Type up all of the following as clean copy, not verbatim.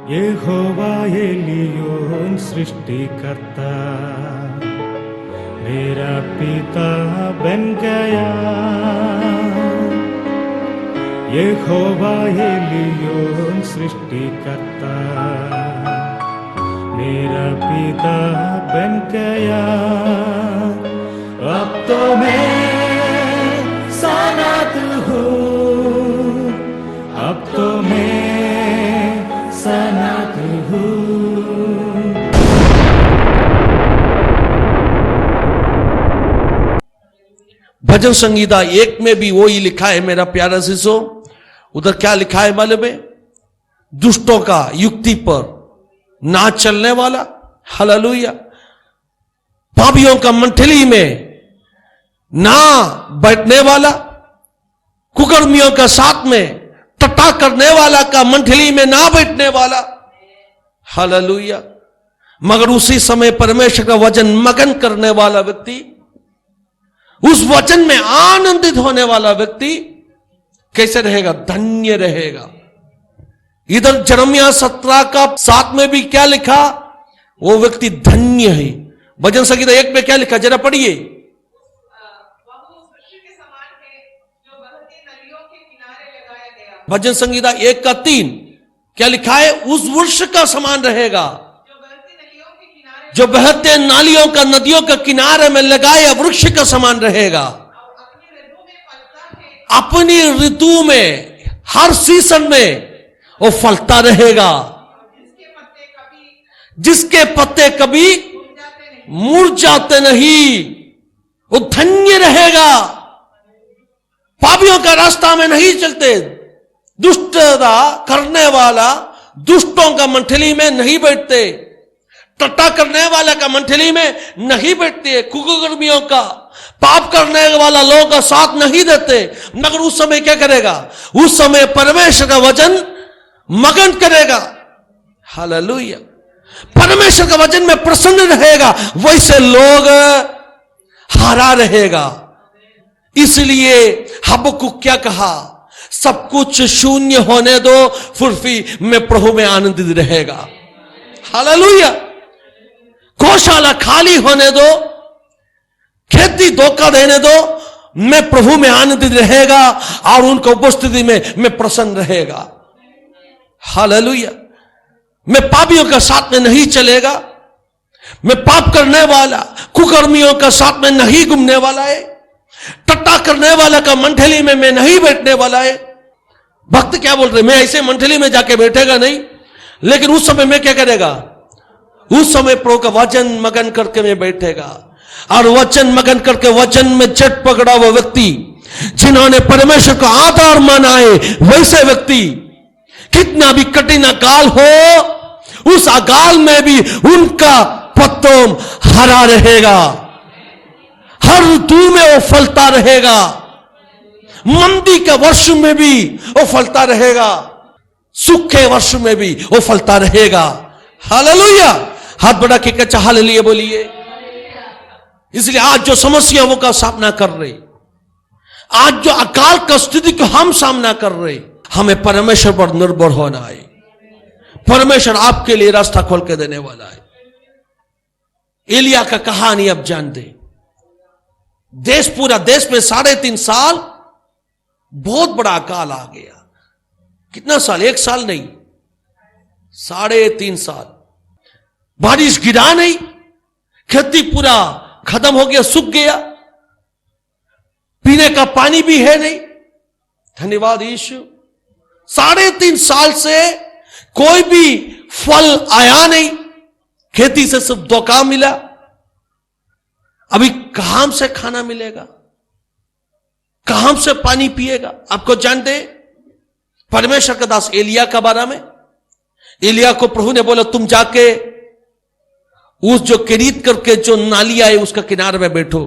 यहोवा Elyon सृष्टिकर्ता मेरा पिता बन गया। यहोवा एलियोन सृष्टिकर्ता मेरा पिता बन गया। अब तो मैं सनात हूँ, अब तो मैं सनात हूँ। भजन संगीता 1 में भी वो ही लिखा है मेरा प्यारा शिशो। उधर क्या लिखा है मालूम है? दुष्टों का युक्ति पर ना चलने वाला, हालेलुया। पापियों का मंथली में ना बैठने वाला, कुकर्मियों का साथ में टट्टा करने वाला का मंथली में ना बैठने वाला, हालेलुया। मगर उसी समय परमेश्वर का वचन मगन करने वाला व्यक्ति, उस वचन में आनंदित होने वाला व्यक्ति कैसे रहेगा? धन्य रहेगा। इधर यिर्मयाह 17 का 7 में भी क्या लिखा? वो व्यक्ति धन्य है। भजन संगीता 1 में क्या लिखा? जरा पढ़िए। भजन संगीता 1 का 3 क्या लिखा है? उस वृक्ष का समान रहेगा जो बहते नालियों का, नदियों का किनारे में लगाया वृक्ष का समान रहेगा। अपनी ऋतु में, हर सीजन में वो फलता रहेगा। जिसके पत्ते कभी मुरझाते नहीं, वो धन्य रहेगा। पापियों का रास्ता में नहीं चलते, दुष्टता करने वाला दुष्टों का मंथली में नहीं बैठते, टट्टा करने वाला का मंथली में नहीं बैठते, कुकर्मियों का, पाप करने वाला लोगों का साथ नहीं देते। मगर उस समय क्या करेगा? उस समय परमेश्वर का वचन मगन करेगा, हालेलुया। परमेश्वर का वचन में प्रसन्न रहेगा, वैसे लोग हारा रहेगा। इसलिए हबक्कुक क्या कहा? सब कुछ शून्य होने दो, फिर भी मैं प्रभु में आनंदित रहेगा, हालेलुया। गौशाला खाली होने दो, खेती धोखा देने दो, मैं प्रभु में आनंदित रहेगा और उनकी उपस्थिति में मैं प्रसन्न रहेगा, हालेलुया। मैं पापियों का साथ में नहीं चलेगा, मैं पाप करने वाला कुकर्मियों का साथ में नहीं घूमने वाला है, टट्टा करने वाला का मंडली में मैं नहीं बैठने वाला है। भक्त क्या बोल रहे? मैं ऐसे मंडली में जाके बैठेगा नहीं, लेकिन उस समय मैं क्या करेगा? उस समय प्रभु का वचन मगन करके मैं बैठेगा। और वचन मगन करके वचन में चट पकड़ा हुआ व्यक्ति, जिन्होंने परमेश्वर का आधार माना है, वैसे व्यक्ति कितना भी कठिन अकाल हो, उस अकाल में भी उनका पत्तों हरा रहेगा। हर ऋतु में वो फलता रहेगा, मंदी के वर्ष में भी वो फलता रहेगा, सूखे वर्ष में भी वो फलता रहेगा, हालेलुया। हाथ बढ़ा के कच्चा हालेलुया बोलिए। इसलिए आज जो समस्याओं का सामना कर रहे, आज जो अकाल का स्थिति को हम सामना कर रहे, हमें परमेश्वर पर निर्भर होना है। परमेश्वर आपके लिए रास्ता खोल के देने वाला है। एलिया का कहानी अब जान दे। पूरा देश में 3.5 साल बहुत बड़ा अकाल आ गया। कितना साल? 1 साल नहीं, 3.5 साल। बारिश गिरा नहीं, खेती पूरा खत्म हो गया, सूख गया, पीने का पानी भी है नहीं। धन्यवाद यीशु। 3.5 साल से कोई भी फल आया नहीं, खेती से सिर्फ धोखा मिला। अभी कहां से खाना मिलेगा? कहां से पानी पिएगा? आपको जानते परमेश्वर का दास एलिया का बारे में? एलिया को प्रभु ने बोला, तुम जाके उस जो किरीत करके जो नालिया है उसका किनारे में बैठो,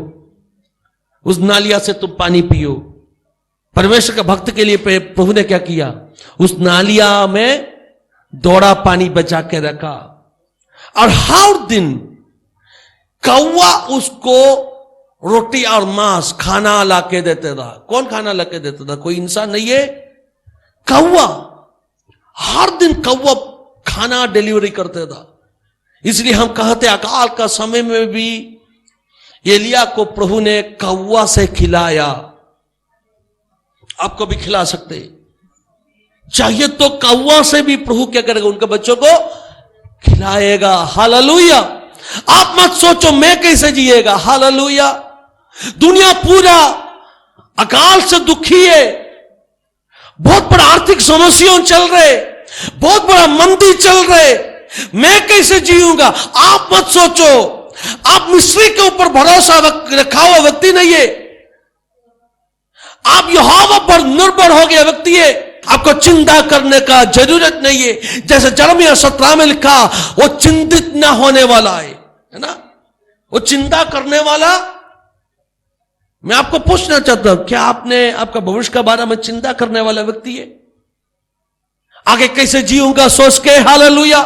उस नालिया से तुम पानी पियो। परमेश्वर का भक्त के लिए प्रभु ने क्या किया? उस नालिया में दौड़ा पानी बचा के रखा, और हर दिन कौवा उसको रोटी और मांस खाना लाके देते था। कौन खाना लाके देता था? कोई इंसान नहीं है, कौवा। हर दिन कौवा खाना डिलीवरी करते था। इसलिए हम कहते अकाल का समय में भी एलिया को प्रभु ने कौवा से खिलाया। आपको भी खिला सकते, चाहिए तो कौवा से भी प्रभु क्या करेगा, उनके बच्चों को खिलाएगा। हालेलुया। आप मत सोचो मैं कैसे जिएगा। हालेलुया। दुनिया पूरा अकाल से दुखी है, बहुत बड़ा आर्थिक समस्या चल रहे, बहुत बड़ा मंदी चल रहे, मैं कैसे जीऊंगा। आप मत सोचो, आप मिस्री के ऊपर भरोसा रखा हुआ व्यक्ति नहीं है, आप यहोवा पर निर्भर हो गया व्यक्ति है। आपको चिंता करने का जरूरत नहीं है। जैसे यिर्मयाह 17 में लिखा, वो चिंतित ना होने वाला है ना, वो चिंता करने वाला। मैं आपको पूछना चाहता हूं, क्या आपने आपका भविष्य के बारे में चिंता करने वाला व्यक्ति है? आगे कैसे जीऊंगा सोच के। हालेलुया।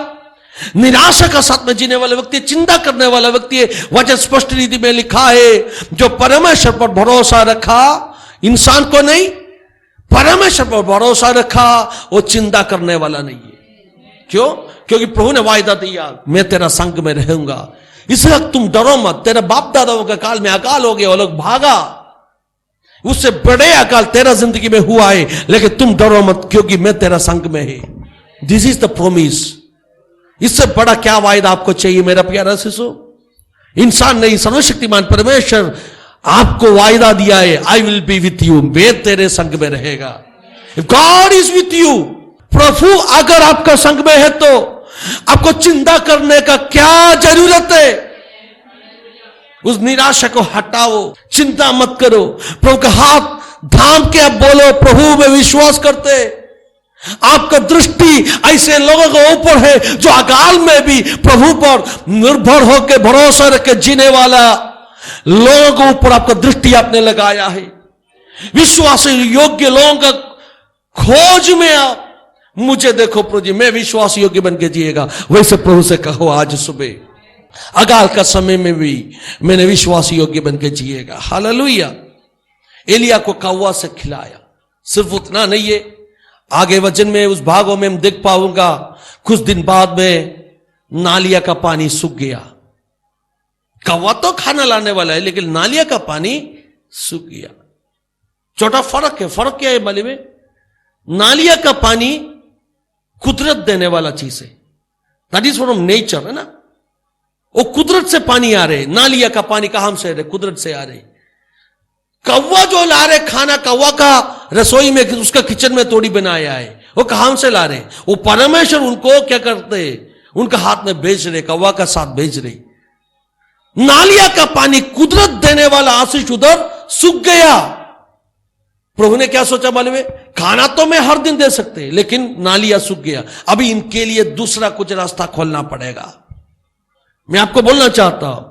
निराशा का साथ में जीने वाला व्यक्ति, चिंता करने वाला व्यक्ति है। वचन स्पष्ट रीति में लिखा है, जो परमेश्वर पर भरोसा रखा, इंसान को नहीं, परमेश्वर पर भरोसा रखा, वो चिंता करने वाला नहीं है। क्यों? क्योंकि प्रभु ने वायदा दिया, मैं तेरा संग में रहूंगा। इसलिए तुम डरो मत। तेरे बाप दादाओं के काल में अकाल हो गया, वो लोग भागा, उससे बड़े अकाल तेरा जिंदगी में हुआ है, लेकिन तुम डरो मत क्योंकि मैं तेरा संग में है। This is the promise. इससे बड़ा क्या वायदा आपको चाहिए मेरा प्यारा शिशु? इंसान नहीं, सर्वशक्तिमान परमेश्वर आपको वायदा दिया है, I will be with you, मैं तेरे संग में रहेगा। If God is with you, प्रभु अगर आपका संग में है तो आपको चिंता करने का क्या जरूरत है? उस निराशा को हटाओ, चिंता मत करो। प्रभु का हाथ थाम के आप बोलो, प्रभु में विश्वास करते। आपका दृष्टि ऐसे लोगों के ऊपर है जो अकाल में भी प्रभु पर निर्भर होकर भरोसा रख के जीने वाला लोगों के ऊपर आपका दृष्टि आपने लगाया है। विश्वास योग्य लोगों का खोज में आप, मुझे देखो प्रभु जी, मैं विश्वास योग्य बन के जिएगा। वैसे प्रभु से कहो आज सुबह, अकाल का समय में भी मैंने विश्वास योग्य बन के जिएगा। हालेलुया। एलिया को कौवा से खिलाया। सिर्फ उतना नहीं है, आगे वचन में उस भागों में हम देख पाऊंगा, कुछ दिन बाद में नालिया का पानी सूख गया। कौवा तो खाना लाने वाला है, लेकिन नालिया का पानी सूख गया। छोटा फर्क है। फर्क क्या है मालूम है? नालिया का पानी कुदरत देने वाला चीज है, दैट इज फ्रॉम नेचर, है ना, वो कुदरत से पानी आ रहे। नालिया का पानी कहां से आ रहे? कुदरत से आ रहे। कौवा जो ला रहे खाना, कौवा का रसोई में, उसका किचन में तोड़ी बनाया है, वो कहां से ला रहे? वो परमेश्वर उनको क्या करते, उनका हाथ में भेज रहे, कौवा का साथ भेज रहे। नालिया का पानी कुदरत देने वाला आशीष उधर सूख गया। प्रभु ने क्या सोचा मालूम है? खाना तो मैं हर दिन दे सकते, लेकिन नालिया सूख गया, अभी इनके लिए दूसरा कुछ रास्ता खोलना पड़ेगा। मैं आपको बोलना चाहता हूं,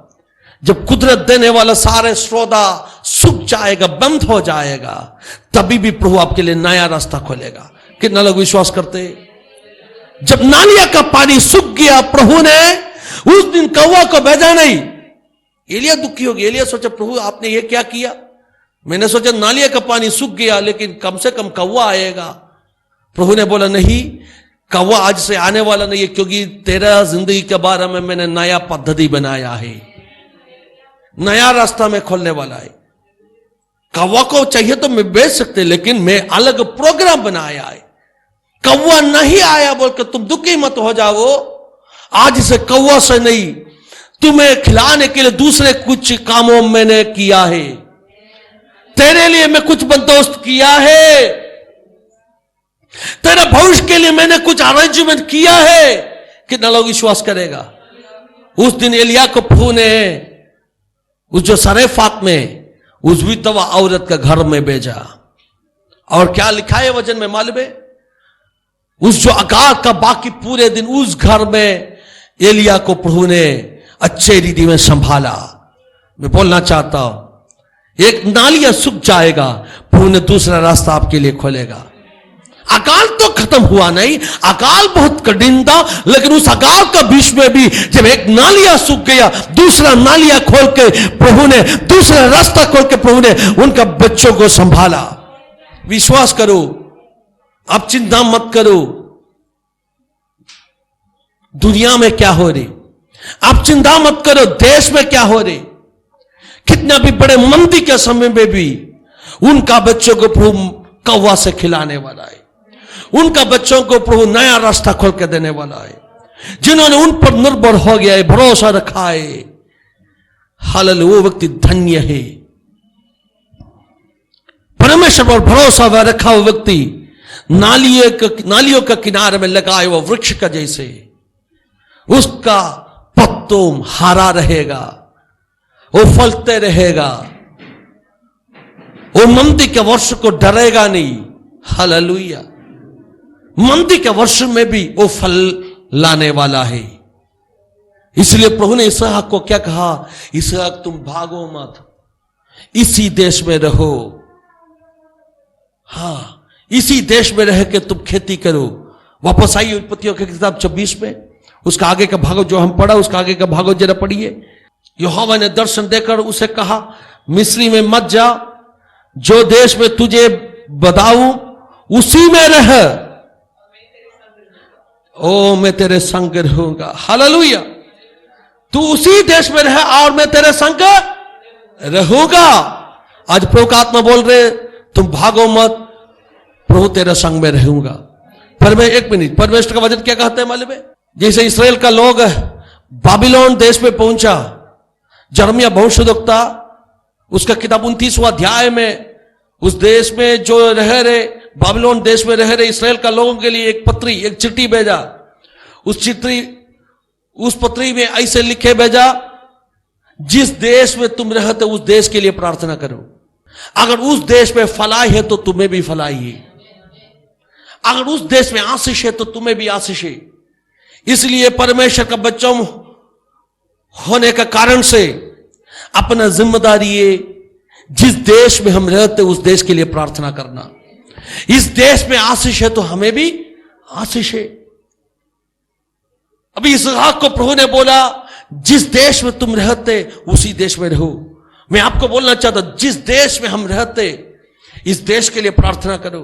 जब कुदरत देने वाला सारे स्रोता सूख जाएगा, बंद हो जाएगा, तभी भी प्रभु आपके लिए नया रास्ता खोलेगा। कितना लोग विश्वास करते? जब नालिया का पानी सूख गया, प्रभु ने उस दिन कौवा को भेजा नहीं। एलिया दुखी हो गया। एलिया सोचा, प्रभु आपने ये क्या किया? मैंने सोचा नालिया का पानी सूख गया, लेकिन कम से कम कौवा आएगा। प्रभु ने बोला, नहीं, कौवा आज से आने वाला नहीं है, क्योंकि तेरा जिंदगी के बारे में मैंने नया पद्धति बनाया है, नया रास्ता में खोलने वाला है। कौवा को चाहिए तो मैं बेच सकते, लेकिन मैं अलग प्रोग्राम बनाया है। कौवा नहीं आया बोल के तुम दुखी मत हो जाओ। आज से कौवा से नहीं, तुम्हें खिलाने के लिए दूसरे कुछ कामों मैंने किया है, तेरे लिए मैं कुछ बंदोबस्त किया है, तेरे भविष्य के लिए मैंने कुछ अरेंजमेंट किया है। कितना लोग विश्वास करेगा? उस दिन एलिया को प्रभु ने उस जो सरेफात में उस विधवा औरत का घर में भेजा। और क्या लिखा है वचन में मालूम है? उस जो अकाल का बाकी पूरे दिन उस घर में एलिया को प्रभु ने अच्छे रीति में संभाला। मैं बोलना चाहता हूं, एक नालिया सूख जाएगा, प्रभु ने दूसरा रास्ता आपके लिए खोलेगा। अकाल तो खत्म हुआ नहीं, अकाल बहुत कठिन था, लेकिन उस अकाल का बीच में भी जब एक नालिया सूख गया, दूसरा नालिया खोल के प्रभु ने, दूसरा रास्ता खोल के प्रभु ने उनका बच्चों को संभाला। विश्वास करो, आप चिंता मत करो। दुनिया में क्या हो रही, आप चिंता मत करो देश में क्या हो रही। कितना भी बड़े मंदी के समय में भी उनका बच्चों को प्रभु कौवा से खिलाने वाला है, उनका बच्चों को प्रभु नया रास्ता खोल के देने वाला है। जिन्होंने उन पर निर्भर हो गया है, भरोसा रखा है, हालेलुया, वो व्यक्ति धन्य है। परमेश्वर पर भरोसा रखा हुआ व्यक्ति नालियों का किनारे में लगाए हुआ वृक्ष का जैसे, उसका पत्तों हरा रहेगा, वो फलते रहेगा, वो मंदी के वर्ष को डरेगा नहीं। हालेलुया, मंदी के वर्ष में भी वो फल लाने वाला है। इसलिए प्रभु ने इसहाक को क्या कहा, इसहाक तुम भागो मत, इसी देश में रहो, हां इसी देश में रह के तुम खेती करो। वापस आइए उत्पत्तियों की किताब 26 में, उसका आगे का भाग जो हम पढ़ा, उसका आगे का भाग जरा पढ़िए। यहोवा ने दर्शन देकर उसे कहा, मिस्री में मत जा, जो देश में तुझे बताऊं उसी में रह, ओ मैं तेरे संग रहूंगा। हालेलुया, तू उसी देश में रह और मैं तेरे संग रहूंगा। आज प्रभु का आत्मा बोल रहे, तुम भागो मत, प्रभु तेरे संग में रहूंगा। पर मैं एक मिनट, परमेश्वर का वचन क्या कहते हैं मालूम है? जैसे इसराइल का लोग बाबिलोन देश में पहुंचा, यिर्मयाह भविष्यद्वक्ता उसका किताब 29वां अध्याय में, उस देश में जो रह रहे, बाबिलोन देश में रह रहे इसराइल का लोगों के लिए एक पत्री, एक चिट्ठी भेजा। उस पत्री में ऐसे लिखे भेजा, जिस देश में तुम रहते उस देश के लिए प्रार्थना करो। अगर उस देश में फलाई है तो तुम्हें भी फलाई है, अगर उस देश में आशीष है तो तुम्हें भी आशीष है। इसलिए परमेश्वर का बच्चों होने का कारण से अपना जिम्मेदारी है, जिस देश में हम रहते उस देश के लिए प्रार्थना करना। इस देश में आशीष है तो हमें भी आशीष है। अभी इसहाक को प्रभु ने बोला, जिस देश में तुम रहते उसी देश में रहो। मैं आपको बोलना चाहता हूं, जिस देश में हम रहते इस देश के लिए प्रार्थना करो।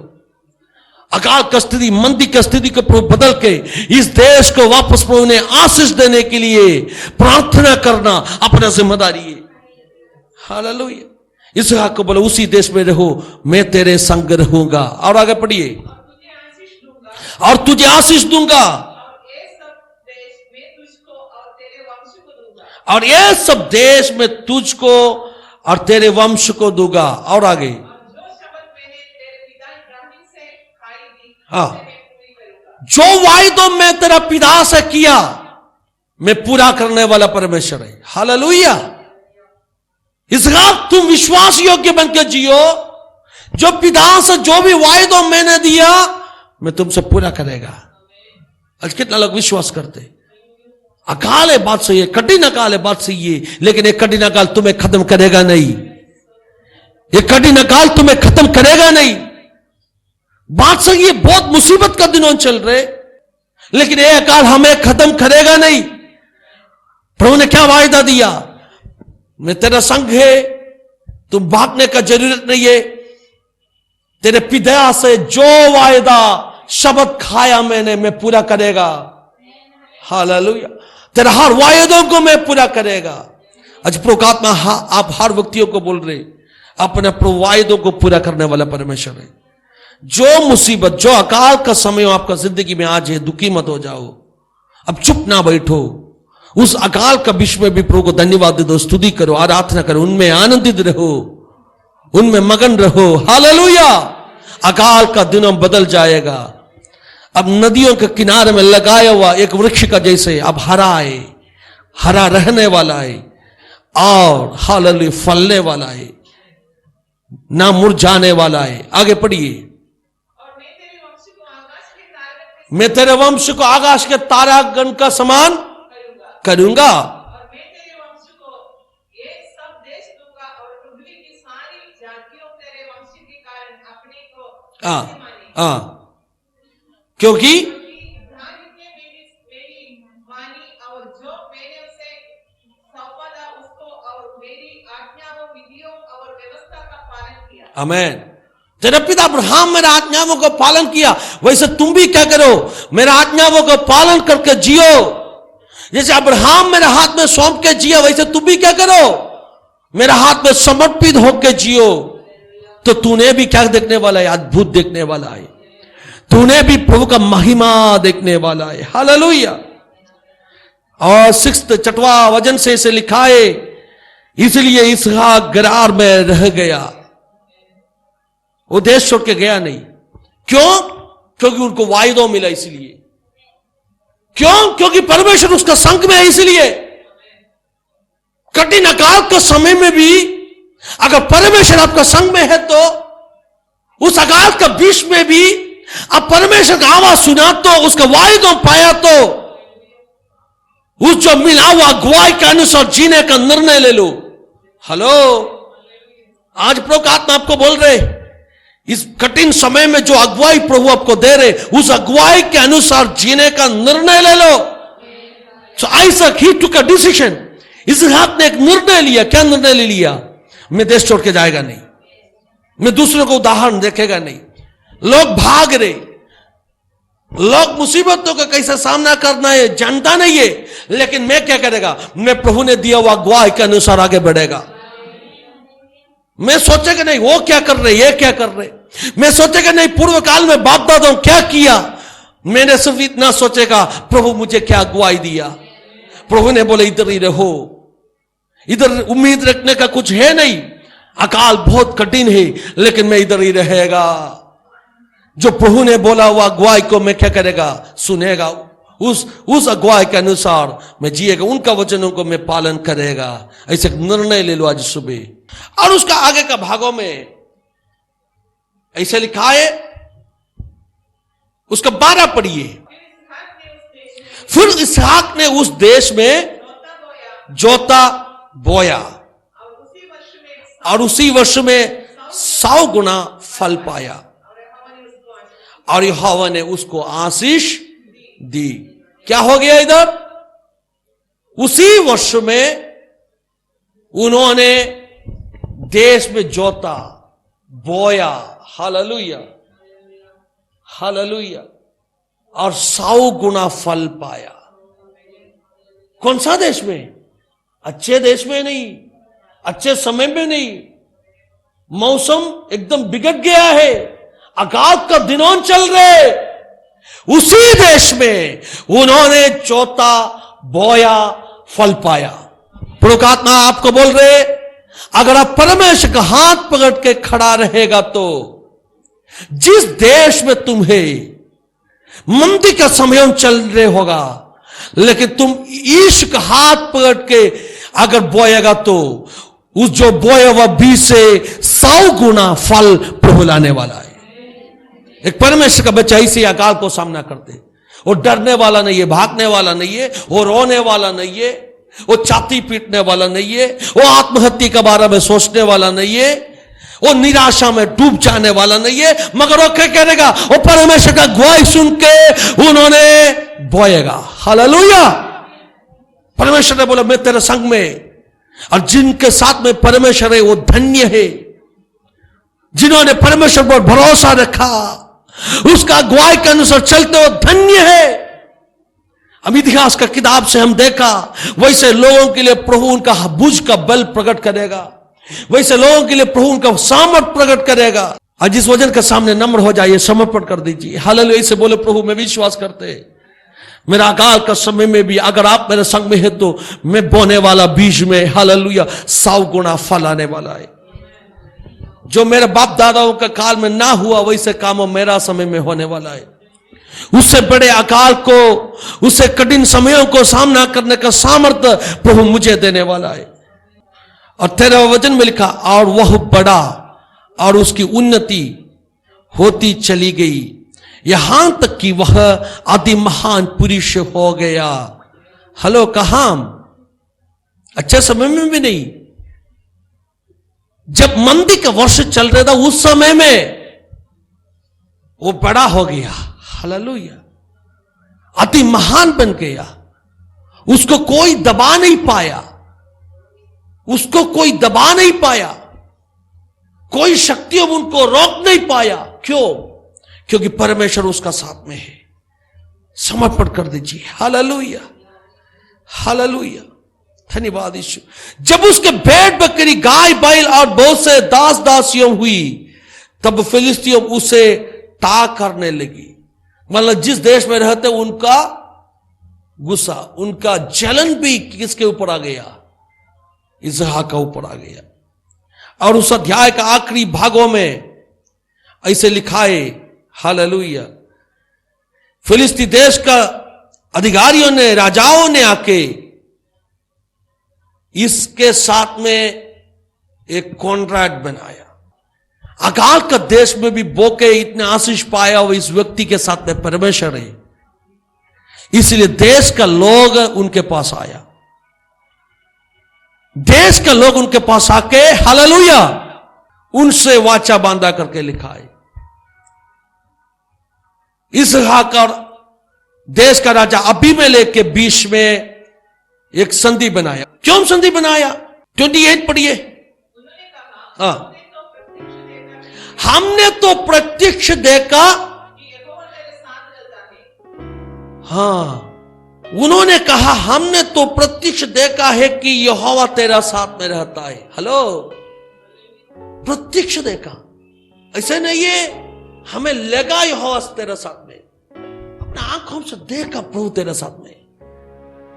अकाल की स्थिति, मंदी की स्थिति को प्रभु बदल के इस देश को वापस प्रभु ने आशीष देने के लिए प्रार्थना करना अपना जिम्मेदारी है। हालेलुया, इसहाक को बोला उसी देश में रहो, मैं तेरे संग रहूंगा। और आगे पढ़िए, और तुझे आशीष दूंगा, और ये सब देश में तुझको और तेरे वंश को दूंगा। और आगे, हाँ, जो वायदा मैं तेरा पिता से किया मैं पूरा करने वाला परमेश्वर है। हालेलुया, इसहाक तुम विश्वास योग्य बनकर जियो, जो पिता से जो भी वायदा मैंने दिया मैं तुमसे पूरा करेगा। आज कितना लोग विश्वास करते, अकाल है बात सही है, कठिन अकाल है बात सही है, लेकिन एक कठिन अकाल तुम्हें खत्म करेगा नहीं, ये कठिन अकाल तुम्हें खत्म करेगा नहीं। बात सही है, बहुत मुसीबत का दिनों चल रहे, लेकिन ये अकाल हमें खत्म करेगा नहीं। प्रभु ने क्या वायदा दिया, मैं तेरा संग है, तुम भागने का जरूरत नहीं है। तेरे पिता से जो वायदा शब्द खाया मैंने, मैं पूरा करेगा। हालेलुया, तेरा हर वायदों को मैं पूरा करेगा। आज प्रभु आत्मा आप हर व्यक्तियों को बोल रहे, अपने वायदों को पूरा करने वाला परमेश्वर है। जो मुसीबत, जो अकाल का समय हो आपका जिंदगी में आज है, दुखी मत हो जाओ, अब चुप ना बैठो। उस अकाल का विषय में भी प्रभु को धन्यवाद दो, स्तुति करो, आराधना करो, उनमें आनंदित रहो, उनमें मगन रहो। हालेलुया, अकाल का दिनों बदल जाएगा। अब नदियों के किनारे में लगाया हुआ एक वृक्ष का जैसे अब हरा है, हरा रहने वाला है और हालेलुया फलने वाला है, ना मुरझाने वाला है। आगे पढ़िए, मैं तेरे वंश को आकाश के तारागण का समान करूंगा, और मैं तेरे वंश को ये सब देश दूंगा, और पृथ्वी की सारी जातियों तेरे वंश के कारण अपने को माने। क्योंकि मेरी वाणी और जो मैंने उसे सौंपा था उसको और मेरी आज्ञाओं, विधियों और व्यवस्था का पालन किया। आमीन। तेरा पिता अब्राहम मेरा आज्ञाओं का पालन किया, वैसे तुम भी क्या करो, मेरा आज्ञाओं का पालन करके जियो। जैसे अब्राहम मेरे हाथ में सौंप के जिया, वैसे तुम भी क्या करो, मेरे हाथ में समर्पित होकर जियो। तो तूने भी क्या देखने वाला है, अद्भुत देखने वाला है, तूने भी प्रभु का महिमा देखने वाला है। हालेलुया। और 6वां वचन से इसे लिखा है, इसलिए इसहाक गरार में रह गया, वो देश छोड़ के गया नहीं। क्यों? क्योंकि उनको वायदा मिला, इसलिए। क्यों? क्योंकि परमेश्वर उसका संग में है, इसलिए। कठिन अकाल के समय में भी अगर परमेश्वर आपका संग में है, तो उस अकाल का बीच में भी आप परमेश्वर का आवाज सुना, तो उसका वायदा पाया, तो उस जो मिला हुआ अगुवाई के अनुसार जीने का निर्णय ले लो। हेलो, आज प्रभु का आत्मा आपको बोल रहे, इस कठिन समय में जो अगुवाई प्रभु आपको दे रहे, उस अगुवाई के अनुसार जीने का निर्णय ले लो। So Isaac, he took a decision. इसहाक ने एक निर्णय लिया। क्या निर्णय ले लिया? मैं देश छोड़ के जाएगा नहीं, मैं दूसरों को उदाहरण देखेगा नहीं। लोग भाग रहे, लोग मुसीबतों का कैसे सामना करना है जानता नहीं है, लेकिन मैं क्या करेगा, मैं प्रभु ने दिया हुआ अगुवाई के अनुसार आगे बढ़ेगा। मैं सोचेगा नहीं वो क्या कर रहे, ये क्या कर रहे, मैं सोचेगा नहीं पूर्व काल में बाप दादाओं क्या किया, मैंने सिर्फ इतना सोचेगा प्रभु मुझे क्या अगुवाई दिया। प्रभु ने बोले इधर ही रहो, इधर उम्मीद रखने का कुछ है नहीं, अकाल बहुत कठिन है, लेकिन मैं इधर ही रहेगा। जो प्रभु ने बोला हुआ अगुवाई को मैं क्या करेगा, सुनेगा, उस अगुवाई के अनुसार मैं जिएगा, उनका वचनों को मैं पालन करेगा। ऐसे निर्णय ले लो आज सुबह। और उसका आगे का भागों में ऐसे लिखा है, उसका 12 पढ़िए। फिर इसहाक ने उस देश में जोता बोया और उसी वर्ष में 100 गुना फल पाया, और यहोवा ने उसको आशीष दी। क्या हो गया इधर? उसी वर्ष में उन्होंने देश में जोता बोया, हालेलुया हालेलुया, और 100 गुना फल पाया। कौन सा देश में? अच्छे देश में नहीं, अच्छे समय में नहीं, मौसम एकदम बिगड़ गया है, अकाल का दिनों चल रहे, उसी देश में उन्होंने जोता बोया फल पाया। प्रभु का आत्मा आपको बोल रहे, अगर आप परमेश्वर का हाथ पकड़ के खड़ा रहेगा, तो जिस देश में तुम्हें मंदी का समय चल रहे होगा, लेकिन तुम ईश का हाथ पकड़ के अगर बोएगा, तो उस जो बोया हुआ बीज से 100 गुना फल प्रभु लाने वाला है। एक परमेश्वर का बच्चा इसी अकाल को सामना करते, वो डरने वाला नहीं है, भागने वाला नहीं है, वो रोने वाला नहीं है, वो छाती पीटने वाला नहीं है, वो आत्महत्या के बारे में सोचने वाला नहीं है, वो निराशा में डूब जाने वाला नहीं है, मगर वो क्या करेगा, वो परमेश्वर का गवाही सुन के उन्होंने बोएगा। हालेलुया। परमेश्वर ने बोला मैं तेरे संग में, और जिनके साथ में परमेश्वर है वो धन्य है। जिन्होंने परमेश्वर पर भरोसा रखा, उसका गवाही के अनुसार चलते हो धन्य है। अब इतिहास का किताब से हम देखा, वैसे लोगों के लिए प्रभु उनका बुझ का बल प्रकट करेगा, वैसे लोगों के लिए प्रभु उनका सामर्थ प्रकट करेगा। आज इस वचन के सामने नम्र हो जाइए, समर्पण कर दीजिए। हालेलुया। ऐसे बोले प्रभु मैं विश्वास करते, मेरा अकाल का समय में भी अगर आप मेरे संग में है, तो मैं बोने वाला बीज में हालेलुया 100 गुना फल आने वाला है। जो मेरे बाप दादाओं का काल में ना हुआ, वैसे काम मेरा समय में होने वाला है। उससे बड़े अकाल को, उससे कठिन समयों को सामना करने का सामर्थ्य प्रभु मुझे देने वाला है। और 13वें वचन में लिखा, और वह बड़ा और उसकी उन्नति होती चली गई, यहां तक कि वह अति महान पुरुष हो गया। हेलो, कहां? अच्छे समय में भी नहीं, जब मंदी का वर्ष चल रहा था उस समय में वो बड़ा हो गया। हालेलुया। अति महान बन गया, उसको कोई दबा नहीं पाया, उसको कोई दबा नहीं पाया, कोई शक्ति उनको रोक नहीं पाया। क्यों? क्योंकि परमेश्वर उसका साथ में है। समर्पण कर दीजिए। हालेलुया हालेलुया, धन्यवाद यीशु। जब उसके भेड़ बकरी गाय बैल और बहुत से दास दासियों हुई, तब फिलिस्तीयों उसे ताक करने लगी। मतलब जिस देश में रहते उनका गुस्सा, उनका जलन भी किसके ऊपर आ गया? इसहाक का ऊपर आ गया। और उस अध्याय का आखिरी भागों में ऐसे लिखा है, हालेलुया, फिलिस्ती देश का अधिकारियों ने, राजाओं ने आके इसके साथ में एक कॉन्ट्रैक्ट बनाया। अकाल का देश में भी बोके इतने आशीष पाया और इस व्यक्ति के साथ में परमेश्वर है, इसलिए देश का लोग उनके पास आया। देश के लोग उनके पास आके हालेलुया उनसे वाचा बांधा करके लिखा है। इसहाक और देश का राजा अबीमेलेक के बीच में एक संधि बनाया। क्यों संधि बनाया? 28 पढ़िए। हाँ, हमने तो प्रत्यक्ष देखा। हाँ, उन्होंने कहा हमने तो प्रत्यक्ष देखा है कि यहोवा तेरा साथ में रहता है। हेलो, प्रत्यक्ष देखा, ऐसे नहीं है हमें लगा यहोवा तेरा साथ में, अपने आंखों से देखा प्रभु तेरा साथ में।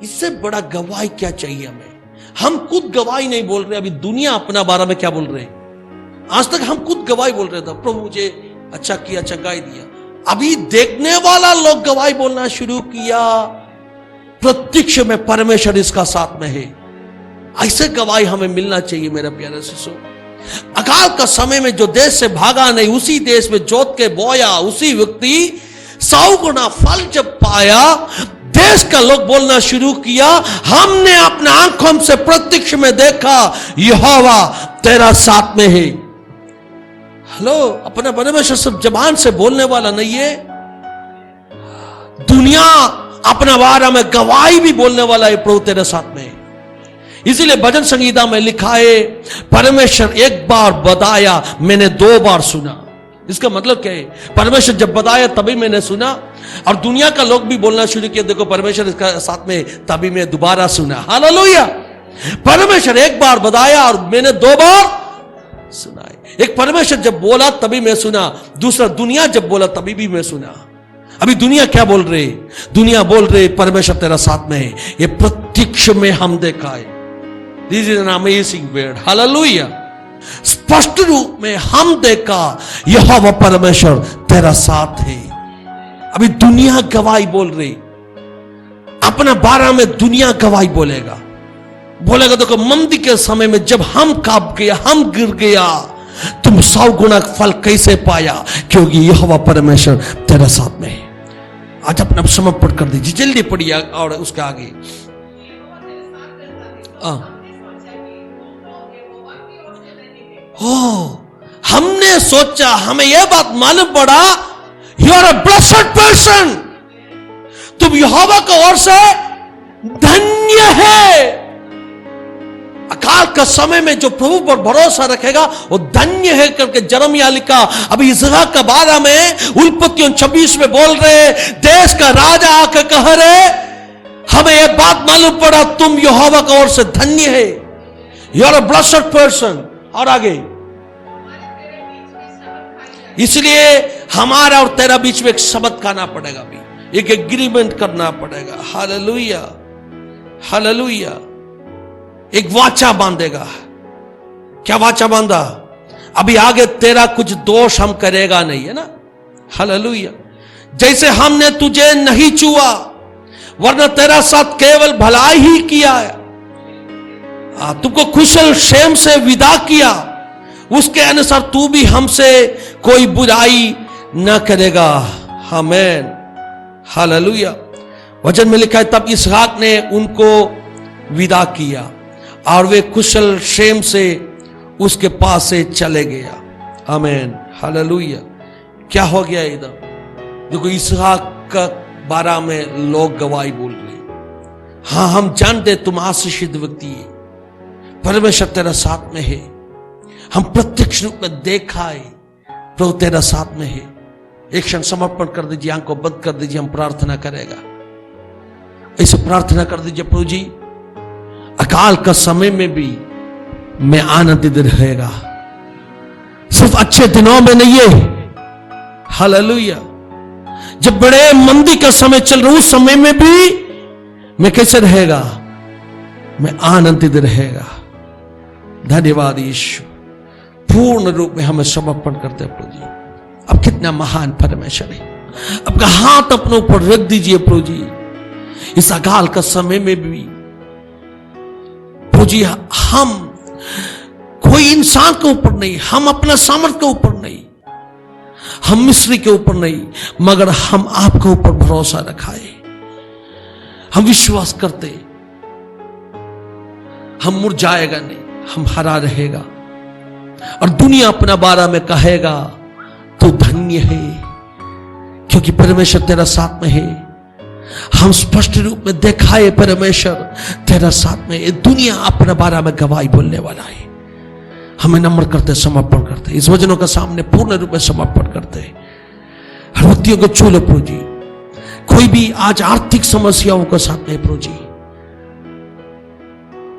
इससे बड़ा गवाही क्या चाहिए हमें? हम खुद गवाही नहीं बोल रहे, अभी दुनिया अपना बारे में क्या बोल रहे हैं। आज तक हम खुद गवाही बोल रहे थे, प्रभु मुझे अच्छा किया, चंगाई दिया। अभी देखने वाला लोग गवाही बोलना शुरू किया, प्रत्यक्ष में परमेश्वर इसका साथ में है। ऐसे गवाही हमें मिलना चाहिए मेरे प्यारे शिष्यों। अकाल का समय में जो देश से भागा नहीं, उसी देश में जोत के बोया, उसी व्यक्ति 100 गुना फल जब पाया, देश का लोग बोलना शुरू किया, हमने अपने आंखों से प्रत्यक्ष में देखा यहोवा तेरा साथ में है। हेलो, अपने परमेश्वर सब जबान से बोलने वाला नहीं है। दुनिया अपना बारे में गवाही भी बोलने वाला है, प्रभु तेरे साथ में। इसीलिए भजन संगीता में लिखा है, परमेश्वर एक बार बताया मैंने 2 बार सुना। इसका मतलब क्या है? परमेश्वर जब बताया तभी मैंने सुना, और दुनिया का लोग भी बोलना शुरू किया, देखो परमेश्वर इसका साथ में, तभी मैं दोबारा सुना। हालेलुया, परमेश्वर एक बार बताया और मैंने 2 बार सुना है। एक परमेश्वर जब बोला तभी मैं सुना, दूसरा दुनिया जब बोला तभी भी मैं सुना। अभी दुनिया क्या बोल रही? दुनिया बोल रही परमेश्वर तेरा साथ में है। ये प्रत्यक्ष में हम देखा है। This is an amazing word, hallelujah. स्पष्ट रूप में हम देखा यहोवा परमेश्वर तेरा साथ है। अभी दुनिया गवाही बोल रही, अपना बारे में दुनिया गवाही बोलेगा। देखो मंदी के समय में जब हम कांप गया, हम गिर गया, तुम 100 गुना फल कैसे पाया? क्योंकि यहोवा परमेश्वर तेरा साथ में है। आज अपना समर्पण कर दीजिए, जल्दी पढ़िए और उसके आगे। हमने सोचा, हमें यह बात मालूम पड़ा, you are a blessed person, तुम यहोवा की ओर से धन्य है। अकाल का समय में जो प्रभु पर भरोसा रखेगा वो धन्य है करके यिर्मयाह लिखा। अभी इसहाक का बारे में उत्पत्ति 26 में बोल रहे, देश का राजा आकर कह रहे, हमें यह बात मालूम पड़ा तुम यहोवा की ओर से धन्य है, you are a blessed person. और आगे, इसलिए हमारा और तेरा बीच में एक शब्द खाना पड़ेगा, अभी एक एग्रीमेंट करना पड़ेगा। Hallelujah, hallelujah. एक वाचा बांधेगा। क्या वाचा बांधा? अभी आगे तेरा कुछ दोष हम करेगा नहीं, है ना। हालेलुया। जैसे हमने तुझे नहीं छुआ, वरना तेरा साथ केवल भलाई ही किया है, तुमको कुशल क्षेम से विदा किया, उसके अनुसार तू भी हमसे कोई बुराई न करेगा। आमीन, हालेलुया। वचन में लिखा है, तब इसहाक ने उनको विदा किया और वे कुशल क्षेम से उसके पास से चले गया। आमीन, हालेलुया। क्या हो गया इधर? देखो, इसहाक का बारे में लोग गवाही बोल रहे, हाँ हम जानते तुम आशीषित व्यक्ति है, परमेश्वर तेरा साथ में है, हम प्रत्यक्ष रूप में देखा है प्रभु तेरा साथ में है। एक क्षण समर्पण कर दीजिए, आंख को बंद कर दीजिए, हम प्रार्थना करेगा। ऐसे प्रार्थना कर दीजिए, प्रभु जी अकाल का समय में भी मैं आनंदित रहेगा, सिर्फ अच्छे दिनों में नहीं है। हालेलुया। जब बड़े मंदी का समय चल रहा, उस समय में भी मैं कैसे रहेगा? मैं आनंदित रहेगा। धन्यवाद यीशु। पूर्ण रूप में हमें समर्पण करते हैं प्रभु जी। अब कितना महान परमेश्वर है। आपका हाथ अपने ऊपर रख दीजिए प्रभु जी। इस अकाल का समय में भी प्रभु जी, हम कोई इंसान के ऊपर नहीं, हम अपना सामर्थ के ऊपर नहीं, हम मिस्री के ऊपर नहीं, मगर हम आपके ऊपर भरोसा रखाए। हम विश्वास करते, हम मुरझाएगा नहीं, हम हरा रहेगा। और दुनिया अपना बारे में कहेगा तू धन्य है, क्योंकि परमेश्वर तेरा साथ में है। हम स्पष्ट रूप में दिखाए परमेश्वर तेरा साथ में। ये दुनिया अपने बारे में गवाही बोलने वाला है। हमें नम्र करते, समर्पण करते, इस वचनों का सामने पूर्ण रूप में समर्पण करते। हृदयों को छू लो प्रभु जी। कोई भी आज आर्थिक समस्याओं के साथ में प्रभु जी,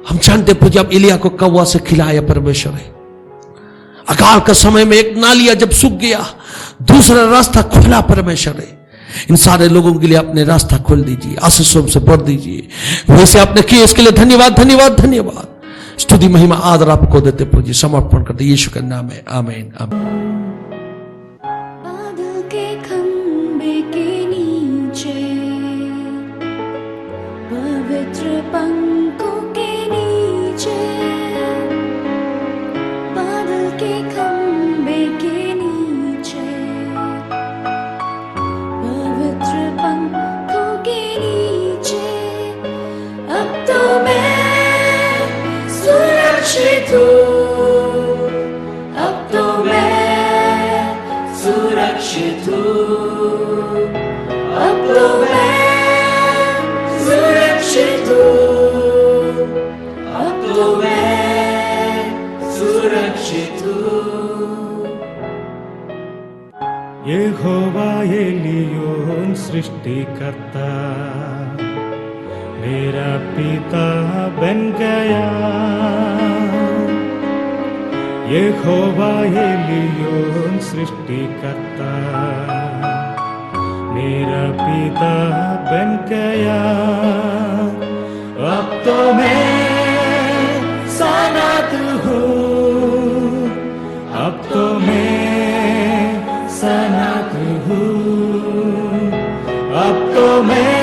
हम जानते प्रभु जी आप एलिया को कौवा से खिलाया परमेश्वर है। अकाल का समय में एक नालिया जब सूख गया, दूसरा रास्ता खुला परमेश्वर है। इन सारे लोगों के लिए अपने रास्ता खोल दीजिए, आशीषों से भर दीजिए। वैसे आपने किए, इसके लिए धन्यवाद धन्यवाद धन्यवाद। स्तुति महिमा आदर आपको देते प्रभु जी, समर्पण करते यीशु के नाम में, आमीन आमीन। बादल के खंबे के नीचे, पवित्र पंखों के नीचे, बादल के खंबे के नीचे, पवित्र पंखों के नीचे, अब तो मैं सुरक्षित हूँ, अब तो मैं सुरक्षित हूँ, अब तो मैं सुरक्षित हूँ, अब तो मैं सुरक्षित हूँ। यहोवा एलियोन सृष्टिकर्ता मेरा पिता बन गया। यहोवा एलियोन सृष्टिकर्ता मेरा पिता बन गया। अब तो मैं सनात हूँ, अब तो मैं सनात हूँ, अब तो मैं